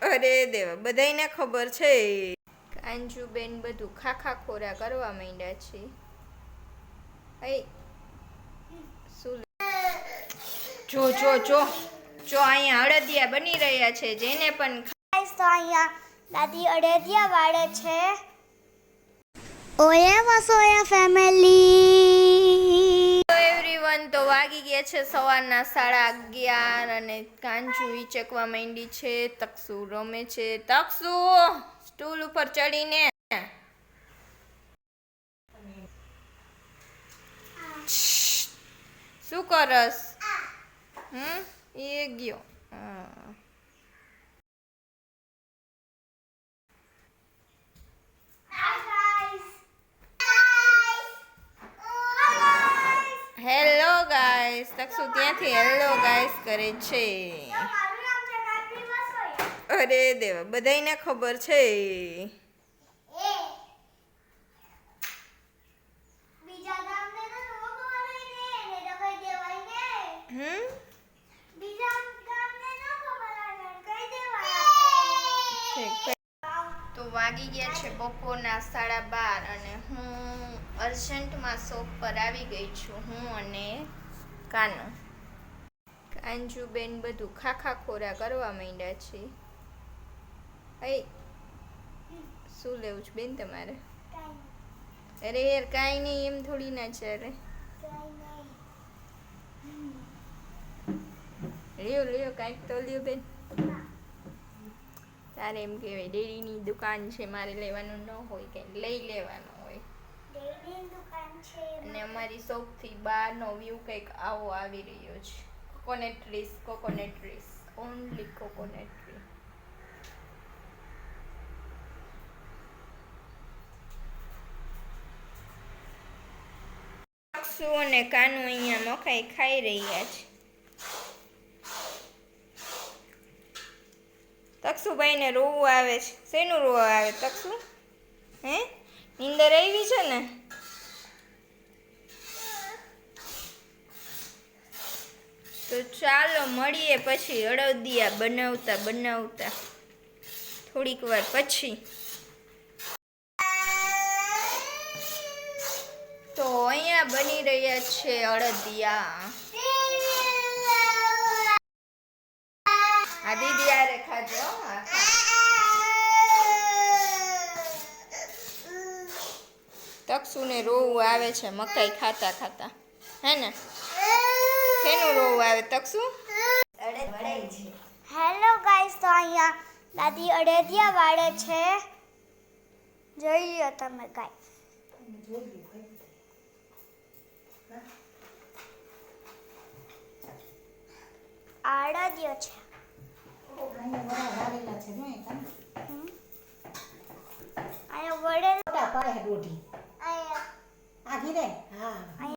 અરે દેવા, બધાયને ખબર છે. કાંજુબેન બધું ખાખા ખોરા કરવા માંડ્યા છે. શું જો જો જો જો અહીંયા અડદિયા બની રહ્યા છે, જેને પણ તો અહીંયા દાદી અડદિયા વાળે છે. ઓયા વસોયા ફેમિલી. એવરીવન, તો વાગી ગયા છે સવારના 11:30 અને કાંજુ વીચકવા માંડી છે. તકસુ રમે છે. તકસુ સ્ટૂલ ઉપર ચડીને શું કરસ? એ ગયો. Hello guys. તકસુ ત્યાંથી હેલો ગાઈસ કરે છે. અરે દેવા, બધાયને ખબર છે. તો વાગી ગયા છે બપોરના 12:30 અને હું અર્જન્ટમાં શોપ પર આવી ગઈ છું. હું અને કાનો. કાંજુબેન બધું ખાખા ખોરા કરવા માંડ્યા છે. શું લેવું છે બેન તમારે? અરે યાર, કાંઈ નહીં, એમ થોડી ના ચાલે. લ્યો લ્યો, કાંઈક તો લ્યો બેન. તારે એમ કહેવાય ડેરીની દુકાન છે, મારે લેવાનું ન હોય, કંઈ લઈ લેવાનું હોય. અને અમારી શોપથી બહારનો વ્યૂ કંઈક આવો આવી રહ્યો છે. Coconut trees, only coconut tree. તકસુ અને કાનુ અહીંયા મકાઈ ખાઈ રહ્યા છે. તકસુભાઈને રોવું આવે છે. શેનું રોવું આવે તકસુ? નીંદર આવી છે ને? તો ચાલો મળીએ પછી અડદિયા બનાવતા થોડીક વાર પછી. તો અહીંયા બની રહ્યા છે અડદિયા. આ દીદી આરે ખાજો. તકસુને રોવું આવે છે મકાઈ ખાતા ખાતા, હે ને? શેનું રોવું આવે તકસુ? હેલો ગાઈસ, તો અહીંયા દાદી અડદિયા વાળે છે. જોઈ લ્યો તમે ગાઈસ. અડદિયો છે. અહીંયા વડે પાય રોટી. અહીંયા આખી રે. હા.